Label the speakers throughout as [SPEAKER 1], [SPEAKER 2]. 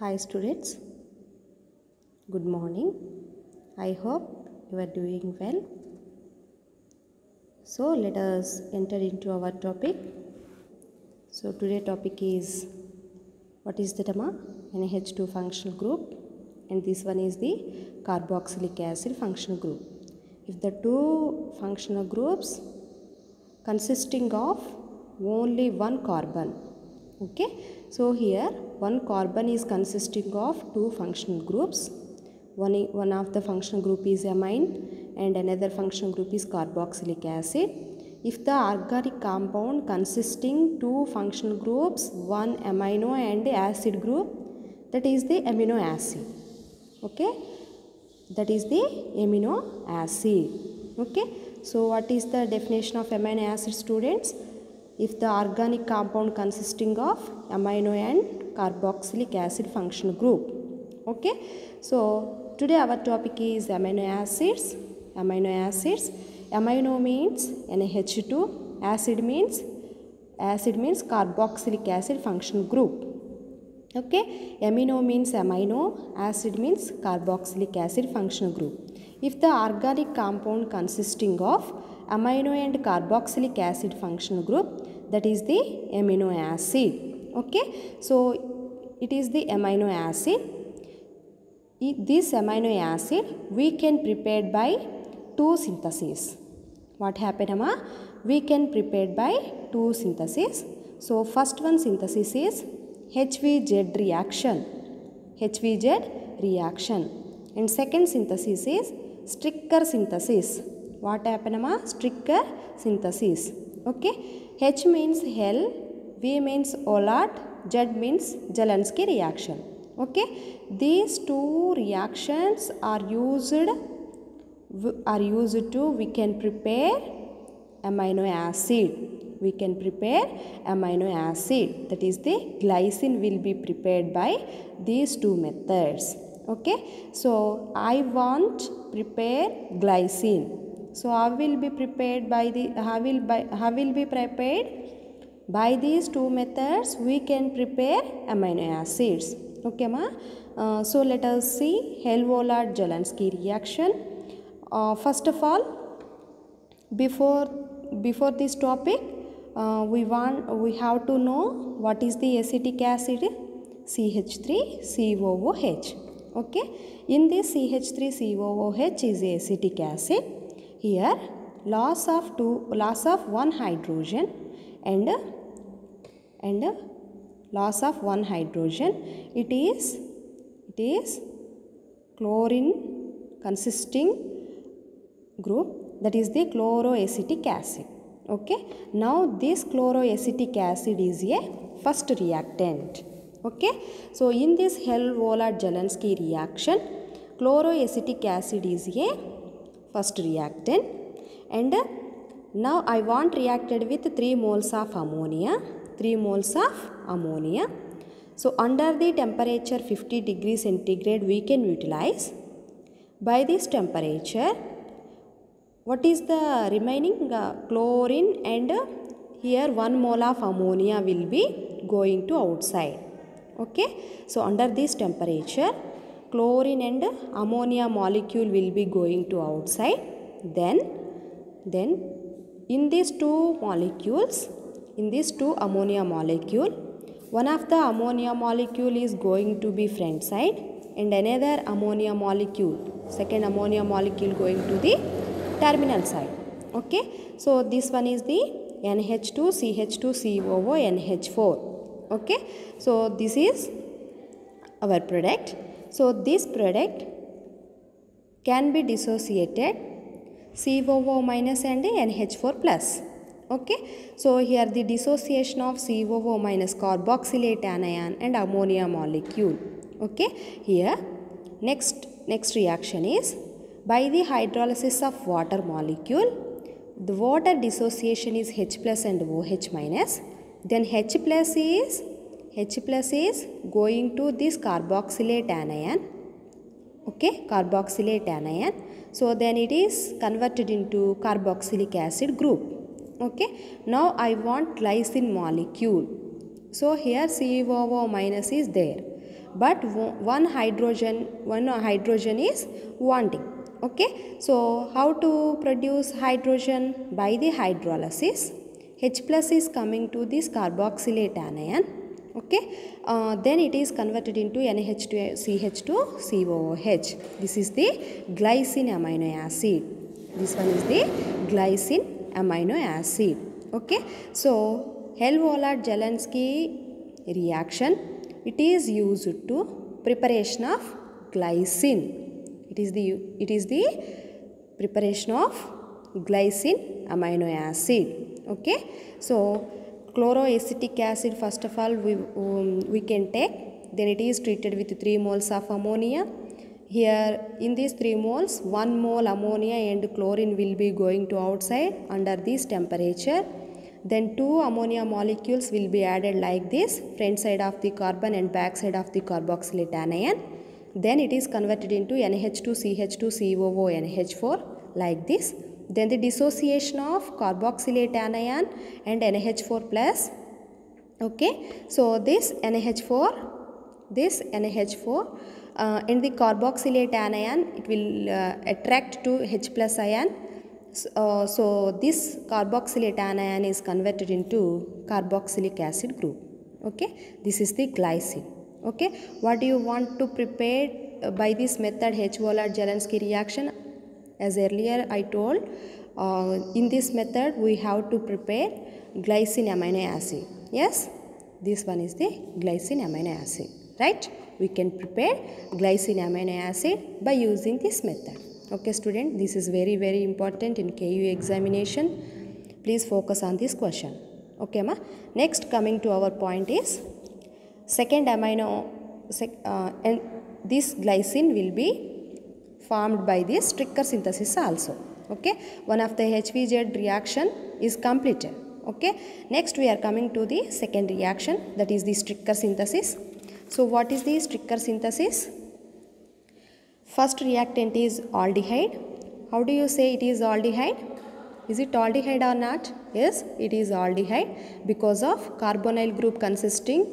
[SPEAKER 1] Hi students, good morning. I hope you are doing well. So let us enter into our topic. So today's topic is what is the term? NH2 functional group, and this one is the carboxylic acid functional group. If the two functional groups consisting of only one carbon, okay, so here one carbon is consisting of two functional groups. One of the functional group is amine and another functional group is carboxylic acid. If the organic compound consisting two functional groups, one amino and acid group, that is the amino acid. Okay, that is the amino acid. Okay, so what is the definition of amino acid, students? If the organic compound consisting of amino and carboxylic acid functional group. Okay, so today our topic is amino acids. Amino means NH2, acid means carboxylic acid functional group. Okay, amino means amino, acid means carboxylic acid functional group. If the organic compound consisting of amino and carboxylic acid functional group, that is the amino acid. Okay, so it is the amino acid. This amino acid we can prepare by two syntheses. What happened, Amma? We can prepare by two syntheses. So first one synthesis is HVZ reaction. And second synthesis is Stricker synthesis. What happened, Amma? Stricker synthesis. Okay. H means hell, V means Olat, Z means Zelansky reaction. Okay. These two reactions are used to we can prepare amino acid. That is the glycine will be prepared by these two methods. Okay, so I want prepare glycine. So how will be prepared by these two methods? We can prepare amino acids. Okay, ma. So let us see Hell-Olat-Zelansky reaction. First of all, before this topic, we have to know what is the acetic acid. CH3COOH. Okay, in this CH3COOH is acetic acid. Here loss of one hydrogen and loss of one hydrogen. It is chlorine consisting group, that is the chloroacetic acid. Okay, now this chloroacetic acid is a first reactant. Okay, so in this Hell-Olat-Zelansky reaction, chloroacetic acid is a first reactant, and now I want reacted with 3 moles of ammonia. So under the temperature 50 degrees centigrade we can utilize. By this temperature, what is the remaining? Chlorine, and here 1 mole of ammonia will be going to outside. Okay, so under this temperature, chlorine and ammonia molecule will be going to outside. Then in these two ammonia molecule, one of the ammonia molecule is going to be front side and another ammonia molecule, second ammonia molecule going to the terminal side. Okay, so this one is the NH2CH2COO NH4. Okay, so this is our product. So this product can be dissociated COO minus and NH4 plus. Okay, so here the dissociation of COO minus carboxylate anion and ammonia molecule. Okay, here next reaction is by the hydrolysis of water molecule, the water dissociation is H plus and OH minus. Then H plus is going to this carboxylate anion. Okay, carboxylate anion. So then it is converted into carboxylic acid group. Okay, now I want glycine molecule. So here COO minus is there. but one hydrogen is wanting. Okay, so how to produce hydrogen? By the hydrolysis. H plus is coming to this carboxylate anion. Okay, then it is converted into NH2CH2COOH. This is the glycine amino acid. This one is the glycine amino acid. Okay, so Hell-Vollard-Jelenski reaction, it is used to preparation of glycine. It is the preparation of glycine amino acid. Okay, so chloroacetic acid, first of all we can take, then it is treated with 3 moles of ammonia. Here in these 3 moles, 1 mole ammonia and chlorine will be going to outside under this temperature. Then 2 ammonia molecules will be added like this, front side of the carbon and back side of the carboxylate anion. Then it is converted into NH2CH2COONH4 like this. Then the dissociation of carboxylate anion and NH4 plus. Okay, so this NH4 in the carboxylate anion, it will attract to H plus ion. So this carboxylate anion is converted into carboxylic acid group. Okay, this is the glycine. Okay, what do you want to prepare by this method, H-Vollard-Jelenski reaction? As earlier I told, in this method we have to prepare glycine amino acid. Yes, this one is the glycine amino acid, right? We can prepare glycine amino acid by using this method. Okay student, this is very important in KU examination. Please focus on this question. Okay ma. Next, coming to our point is second amino, and this glycine will be formed by this Stricker synthesis also. Okay, one of the HVZ reaction is completed. Okay, next we are coming to the second reaction, that is the Stricker synthesis. So what is the Stricker synthesis? First reactant is aldehyde. How do you say it is aldehyde? Is it aldehyde or not? Yes, it is aldehyde because of carbonyl group consisting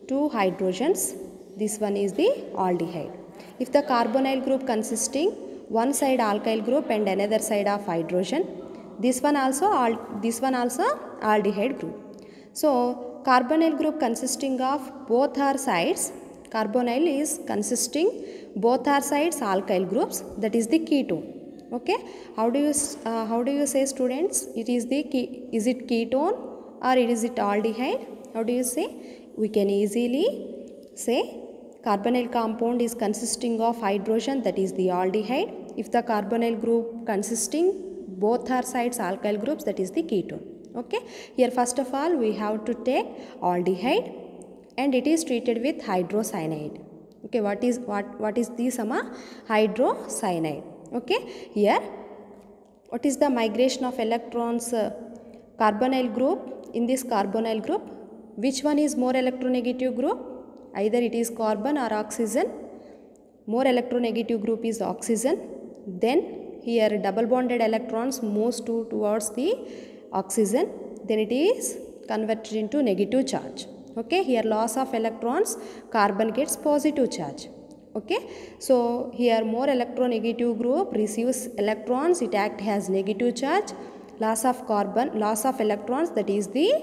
[SPEAKER 1] 2 hydrogens. This one is the aldehyde. If the carbonyl group consisting one side alkyl group and another side of hydrogen, this one also aldehyde group. So carbonyl group consisting of both our sides, carbonyl is consisting both our sides alkyl groups, that is the ketone. Okay, how do you say students? Is it ketone or is it aldehyde? How do you say? We can easily say carbonyl compound is consisting of hydrogen, that is the aldehyde. If the carbonyl group consisting both our sides alkyl groups, that is the ketone. Okay, here first of all we have to take aldehyde and it is treated with hydrocyanide. Okay, what is this hydrocyanide? Okay, here what is the migration of electrons? Carbonyl group, in this carbonyl group, which one is more electronegative group? Either it is carbon or oxygen. More electronegative group is oxygen. Then here double bonded electrons moves towards the oxygen. Then it is converted into negative charge. Okay, here loss of electrons, carbon gets positive charge. Okay, so here more electronegative group receives electrons, it acts as negative charge. Loss of electrons, that is the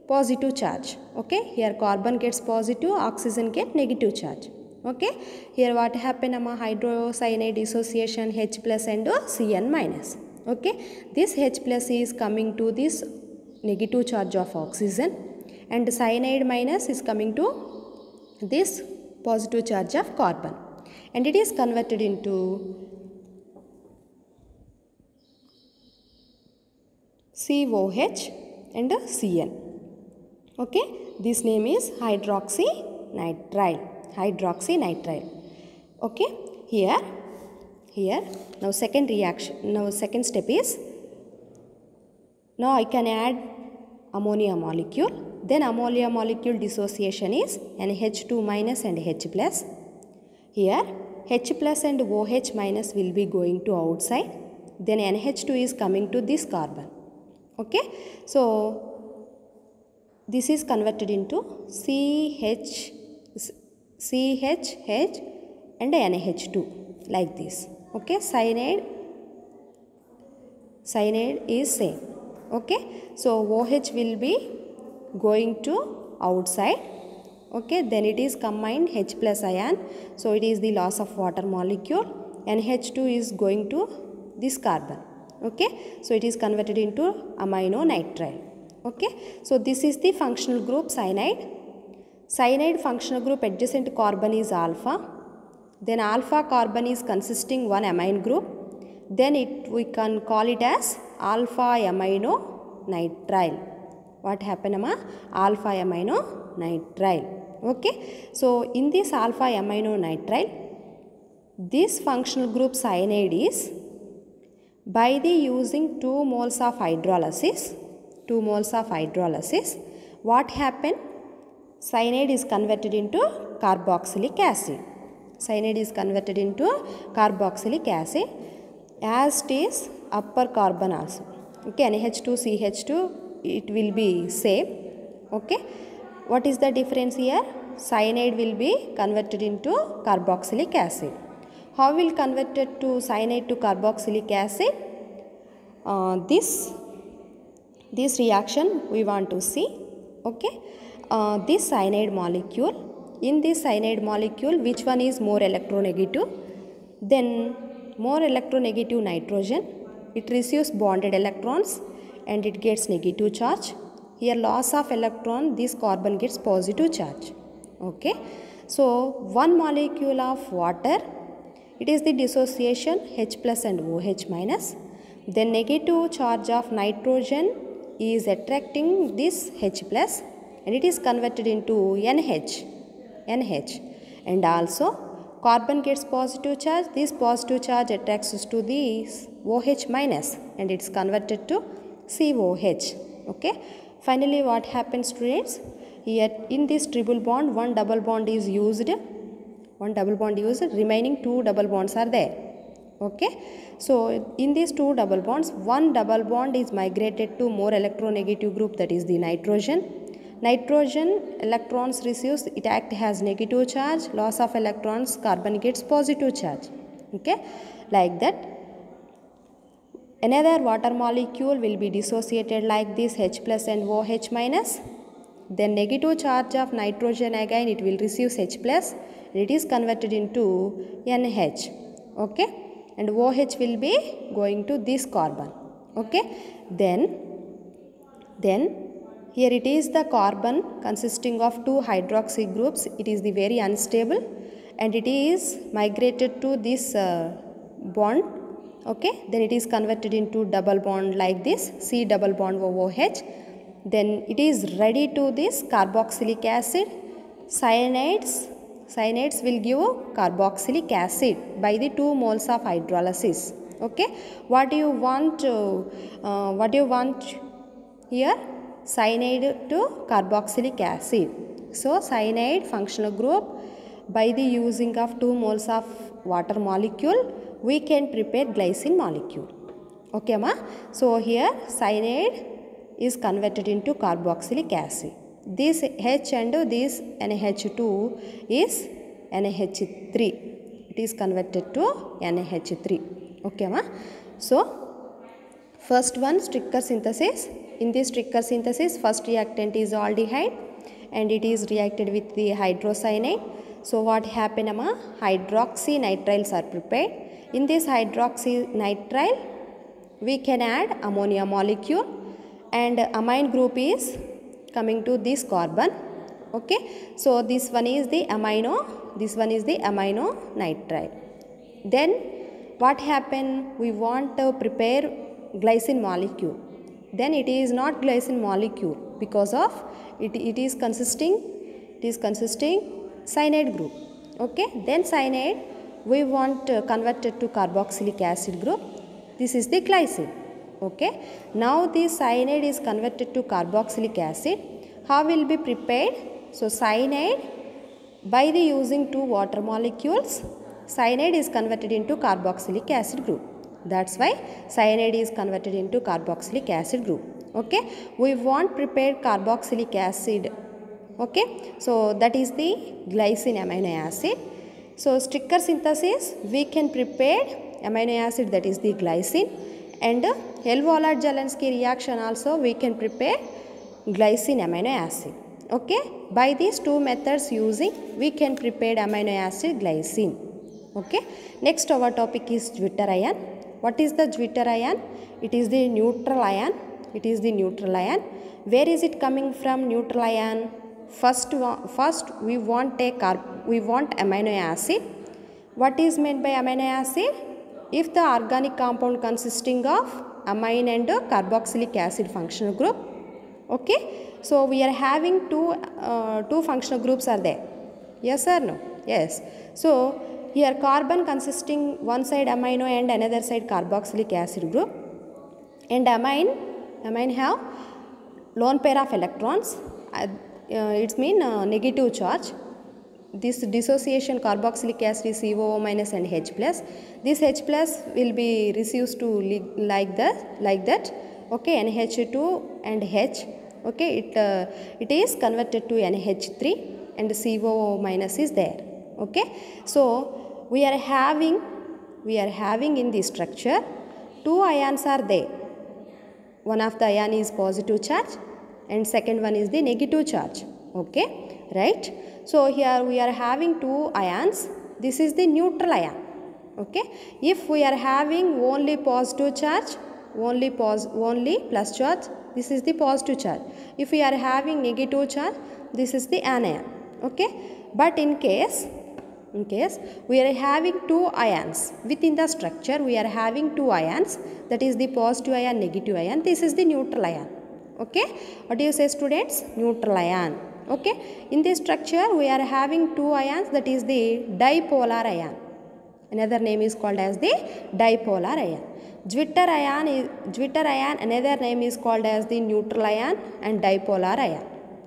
[SPEAKER 1] positive charge. Okay, here carbon gets positive, oxygen get negative charge. Okay, here what happened? Hydrocyanide dissociation H plus and Cn minus. Okay, this H plus is coming to this negative charge of oxygen and cyanide minus is coming to this positive charge of carbon, and it is converted into COH and Cn. Okay, this name is hydroxynitrile. Okay, here now second step is, now I can add ammonia molecule. Then ammonia molecule dissociation is NH2 minus and H plus. Here H plus and OH minus will be going to outside. Then NH2 is coming to this carbon. Okay, so this is converted into CHH and NH2 like this. Okay, cyanide is same. Okay, so OH will be going to outside. Okay, then it is combined H plus ion, so it is the loss of water molecule. NH2 is going to this carbon. Okay, so it is converted into amino nitrile. Okay, so this is the functional group cyanide. Cyanide functional group adjacent carbon is alpha. Then alpha carbon is consisting one amine group. Then we can call it as alpha amino nitrile. What happened, Amma? Alpha amino nitrile. Okay, so in this alpha amino nitrile, this functional group cyanide is, by the using 2 moles of hydrolysis, what happened? Cyanide is converted into carboxylic acid. Cyanide is converted into carboxylic acid, as it is upper carbon also. Okay, NH2 CH2, it will be same. Okay, what is the difference here? Cyanide will be converted into carboxylic acid. How will converted to cyanide to carboxylic acid? This reaction we want to see. Okay, this cyanide molecule, in this cyanide molecule, which one is more electronegative? Then more electronegative nitrogen, it receives bonded electrons and it gets negative charge. Here loss of electron, this carbon gets positive charge. Okay, so one molecule of water, it is the dissociation H plus and OH minus. Then negative charge of nitrogen is attracting this H plus and it is converted into NH. And also carbon gets positive charge, this positive charge attracts to this OH minus and it's converted to COH. Okay, finally what happens, students? Here in this triple bond, one double bond is used, remaining 2 double bonds are there. Okay, so in these 2 double bonds, one double bond is migrated to more electronegative group, that is the nitrogen. Nitrogen electrons receives, it act as negative charge, loss of electrons, carbon gets positive charge. Okay, like that. Another water molecule will be dissociated like this, H plus and OH minus. Then negative charge of nitrogen, again it will receive H plus, it is converted into NH. Okay, and OH will be going to this carbon. Okay, then here it is the carbon consisting of 2 hydroxy groups, it is the very unstable and it is migrated to this bond. Okay, then it is converted into double bond like this, C double bond OH. Then it is ready to this carboxylic acid. Cyanides will give carboxylic acid by the 2 moles of hydrolysis. Okay, what do you want here? Cyanide to carboxylic acid. So cyanide functional group, by the using of 2 moles of water molecule, we can prepare glycine molecule. Okay, ma? So here cyanide is converted into carboxylic acid. This H and this NH2 is NH3. It is converted to NH3. Okay, ma? So first one, Stricker synthesis. In this Stricker synthesis, first reactant is aldehyde and it is reacted with the hydrocyanide. So what happened, amma? Hydroxy nitriles are prepared. In this hydroxy nitrile, we can add ammonia molecule and amine group is coming to this carbon. Okay, so this one is the amino nitrile. Then what happened? We want to prepare glycine molecule. Then it is not glycine molecule because of it is consisting cyanide group. Okay, then cyanide we want converted to carboxylic acid group. This is the glycine. Okay, now this cyanide is converted to carboxylic acid. How will be prepared? So cyanide, by the using 2 water molecules, cyanide is converted into carboxylic acid group. That's why cyanide is converted into carboxylic acid group. Okay, we want prepared carboxylic acid Okay, so that is the glycine amino acid. So Stricker synthesis we can prepare amino acid, that is the glycine, and Lvollard-Zalensky reaction also we can prepare glycine amino acid. Okay, by these two methods using we can prepare amino acid glycine. Okay, next our topic is Zwitter ion. What is the Zwitter ion? It is the neutral ion. It is the neutral ion. Where is it coming from? Neutral ion. First we want amino acid. What is meant by amino acid? If the organic compound consisting of amine and carboxylic acid functional group. Okay, so we are having two functional groups are there. Yes or no? Yes. So here carbon consisting one side amino and another side carboxylic acid group, and amine have lone pair of electrons. It's mean negative charge. This dissociation carboxylic acid is COO minus and H plus. This H plus will be reduced to like that. Okay, NH2 and H. Okay, it is converted to NH3 and COO minus is there. Okay, so we are having in this structure two ions are there. One of the ion is positive charge and second one is the negative charge. Okay, right? So here we are having two ions. This is the neutral ion. Okay, if we are having only positive charge, only plus charge, this is the positive charge. If we are having negative charge, this is the anion. Okay, but in case we are having two ions within the structure, we are having two ions, that is the positive ion, negative ion. This is the neutral ion. Okay, what do you say, students? Neutral ion. Okay, in this structure we are having two ions, that is the dipolar ion. Another name is called as the dipolar ion. Zwitter ion, another name is called as the neutral ion and dipolar ion.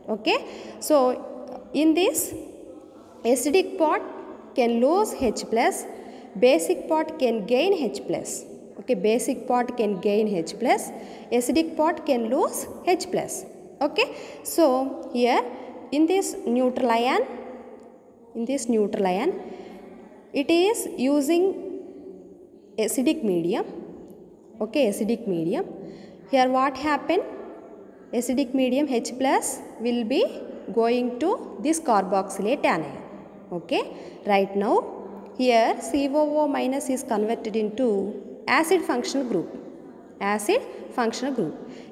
[SPEAKER 1] Okay, so in this acidic part can lose H plus, basic part can gain H plus. Okay, basic part can gain H plus, acidic part can lose H plus. Okay, so here in this neutral ion, it is using acidic medium. Okay, acidic medium. Here what happened? Acidic medium H plus will be going to this carboxylate anion. Okay, right now here COO minus is converted into acid functional group.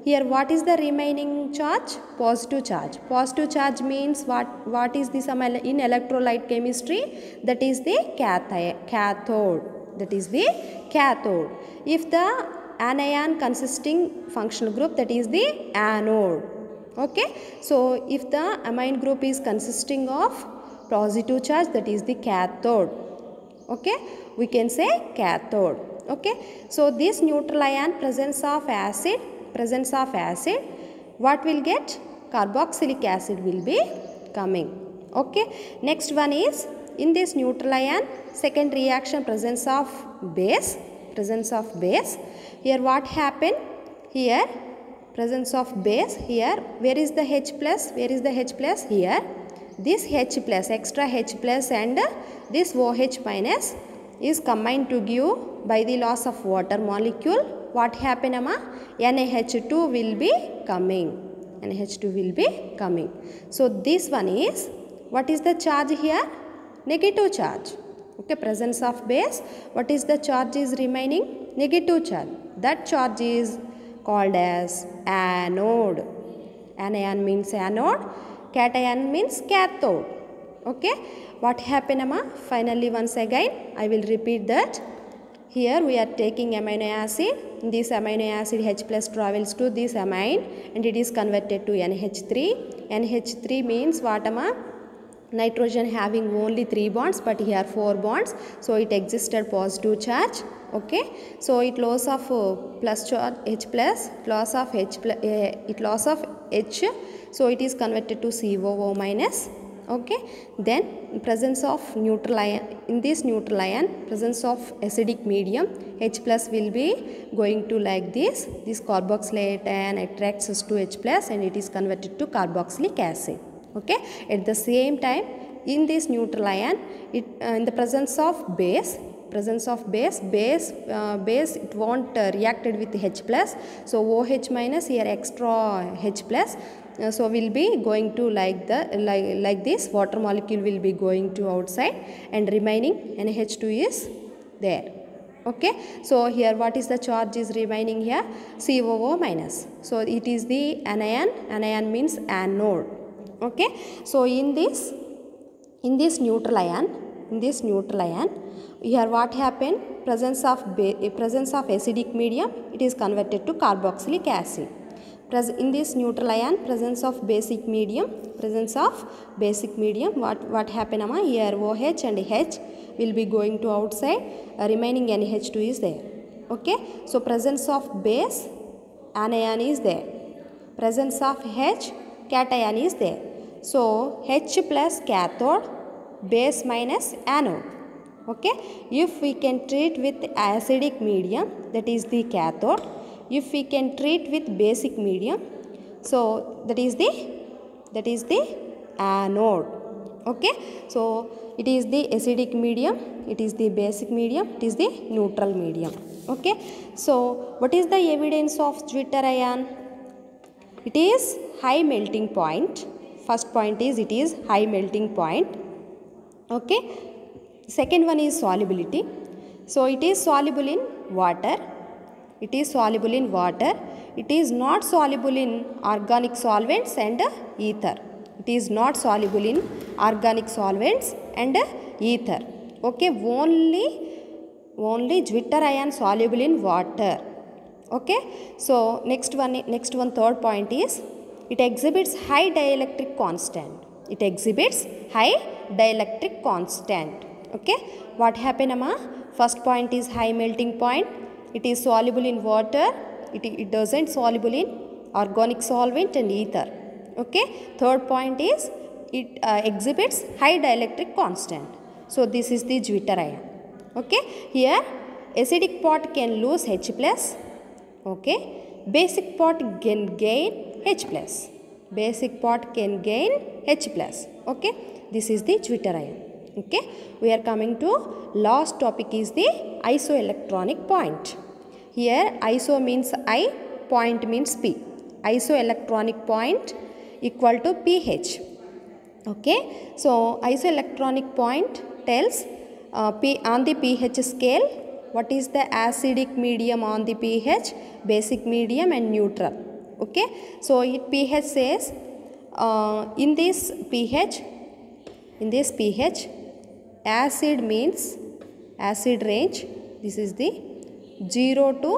[SPEAKER 1] Here what is the remaining charge? Positive charge. Positive charge means what is this in electrolyte chemistry? That is the cathode. If the anion consisting functional group, that is the anode. Okay, so if the amine group is consisting of positive charge, that is the cathode. Okay, we can say cathode. Okay, so this neutral ion, presence of acid, what will get? Carboxylic acid will be coming. Okay, next one is in this neutral ion, second reaction, presence of base. Here what happened? Here presence of base. Here where is the H plus? Here this H plus, extra H plus and this OH minus is combined to give by the loss of water molecule. What happened, amma? NaH2 will be coming. So this one is, what is the charge here? Negative charge. Okay, presence of base. What is the charge is remaining? Negative charge. That charge is called as anode. Anion means anode. Cation means cathode. Okay, what happened, amma? Finally, once again I will repeat that. Here we are taking amino acid. This amino acid H plus travels to this amine and it is converted to NH3. NH3 means what, amma? Nitrogen having only 3 bonds, but here 4 bonds, so it existed positive charge. Okay, so it loss of plus charge H plus, loss of H, so it is converted to COO minus. Okay, then presence of neutral ion, in this neutral ion, presence of acidic medium, H plus will be going to like this carboxylate ion attracts us to H plus and it is converted to carboxylic acid. Okay, at the same time, in this neutral ion, in the presence of base, it won't reacted with H plus, so OH minus, here extra H plus, so will be going to like this water molecule will be going to outside, and remaining NH2 is there. Okay, so here what is the charge is remaining here? COO minus. So it is the anion means anode. Okay, so in this neutral ion, here what happened? Presence of acidic medium, it is converted to carboxylic acid. In this neutral ion, presence of basic medium, what happened? Here OH and H will be going to outside, remaining NH2 is there. Okay, so presence of base, anion is there, presence of H, cation is there. So H plus cathode, base minus anode. Okay, if we can treat with acidic medium, that is the cathode. If we can treat with basic medium, so that is the anode. Okay, so it is the acidic medium, it is the basic medium, it is the neutral medium. Okay, so what is the evidence of Zwitter ion? It is high melting point. First point is it is high melting point. Okay, second one is solubility. So it is soluble in water. It is not soluble in organic solvents and ether. It is not soluble in organic solvents and ether. Okay, only Zwitter ion soluble in water. Okay, so next one third point is it exhibits high dielectric constant. Okay, what happened, Amma? First point is high melting point. It is soluble in water. It doesn't soluble in organic solvent and ether. Okay, third point is it exhibits high dielectric constant. So this is the Zwitter ion. Okay, here acidic part can lose H plus. Okay, basic part can gain H plus. Okay, this is the Zwitter ion. Okay, we are coming to last topic is the isoelectronic point. Here iso means I, point means P. Isoelectronic point equal to pH. Okay, so isoelectronic point tells on the pH scale, what is the acidic medium on the pH, basic medium and neutral. Okay, so pH says in this pH acid means acid range, this is the 0 to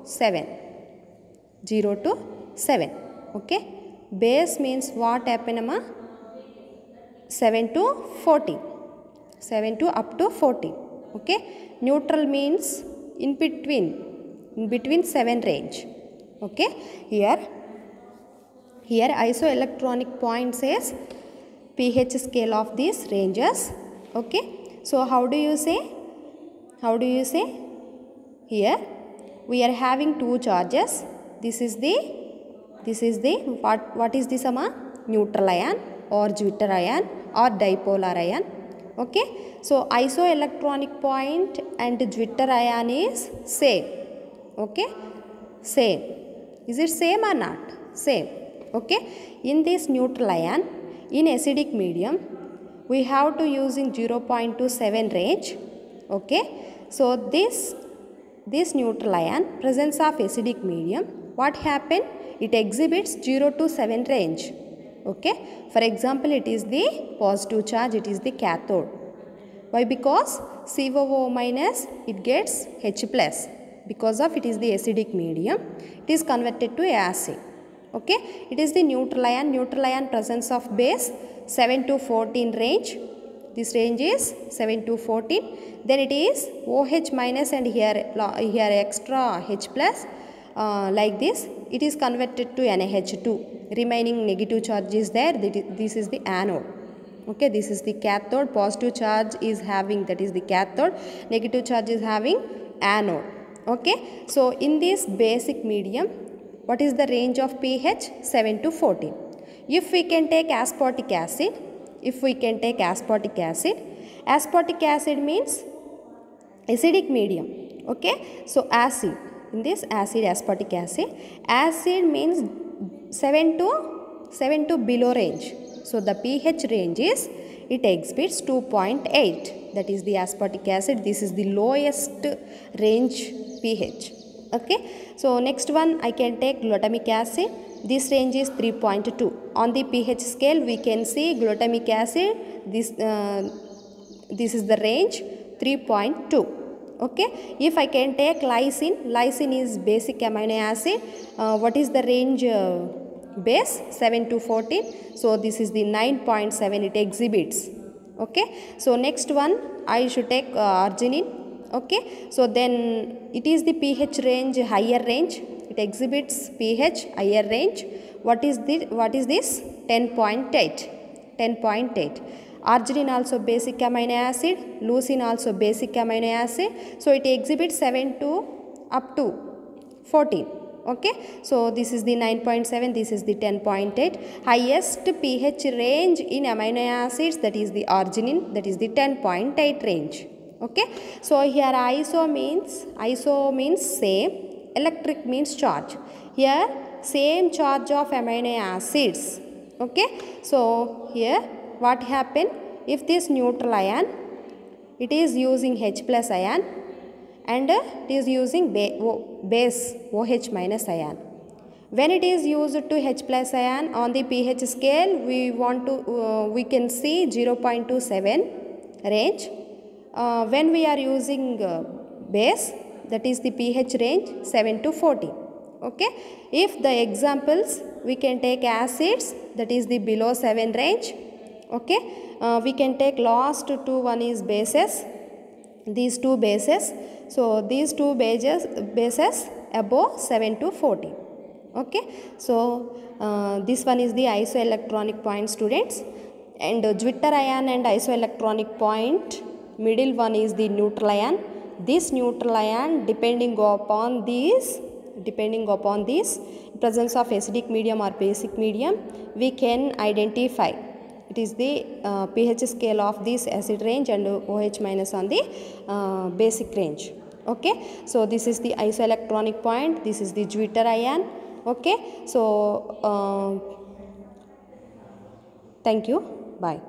[SPEAKER 1] 7. Okay, base means what happened, 7 to 40, 7 to up to 40. Okay, neutral means in between 7 range. Okay, here isoelectronic point says pH scale of these ranges. Okay, so how do you say? Here we are having two charges. This is the what is this, neutral ion or Zwitter ion or dipolar ion. Okay, so isoelectronic point and Zwitter ion is same. Okay, same. Is it same or not? Same. Okay, in this neutral ion, in acidic medium, we have to use in 0.27 range. Okay, so this neutral ion, presence of acidic medium, what happened? It exhibits 0 to 7 range. Okay, for example, it is the positive charge, it is the cathode. Why? Because COO minus, it gets H plus. Because of it is the acidic medium, it is converted to acid. Okay, it is the neutral ion presence of base 7 to 14 range. This range is 7 to 14. Then it is OH minus and here extra H plus, like this. It is converted to NaH2. Remaining negative charge is there. This is the anode. Okay, this is the cathode. Positive charge is having, that is the cathode. Negative charge is having anode. Okay, so in this basic medium, what is the range of pH? 7 to 14. If we can take aspartic acid, aspartic acid means acidic medium. Okay, so acid, in this acid, aspartic acid means 7 to below range. So the pH range is, it exhibits 2.8, that is the aspartic acid. This is the lowest range pH. Okay, so next one I can take glutamic acid. This range is 3.2. On the pH scale we can see glutamic acid, this is the range 3.2. Okay, if I can take lysine is basic amino acid. What is the range base? 7 to 14. So this is the 9.7 it exhibits. Okay, so next one I should take arginine. Okay, so then it is the pH range higher range, it exhibits pH higher range. What is this? 10.8. Arginine also basic amino acid, leucine also basic amino acid. So it exhibits 7 to up to 14. Okay, so this is the 9.7, this is the 10.8. Highest pH range in amino acids, that is the arginine, that is the 10.8 range. Okay, so here iso means same, electric means charge. Here same charge of amino acids. Okay, so here what happen, if this neutral ion, it is using H plus ion and it is using base OH minus ion. When it is used to H plus ion, on the pH scale we can see 0.27 range. When we are using base, that is the pH range 7 to 14. Okay, if the examples we can take acids, that is the below 7 range. Okay, we can take last two, one is bases, these two bases. So these two bases above 7 to 14. Okay, so this one is the isoelectronic point, students, and Zwitter ion and isoelectronic point, middle one is the neutral ion. This neutral ion, depending upon this presence of acidic medium or basic medium, we can identify it is the pH scale of this acid range and OH minus on the basic range. Okay, so this is the isoelectronic point, this is the Zwitter ion. Okay, so thank you, bye.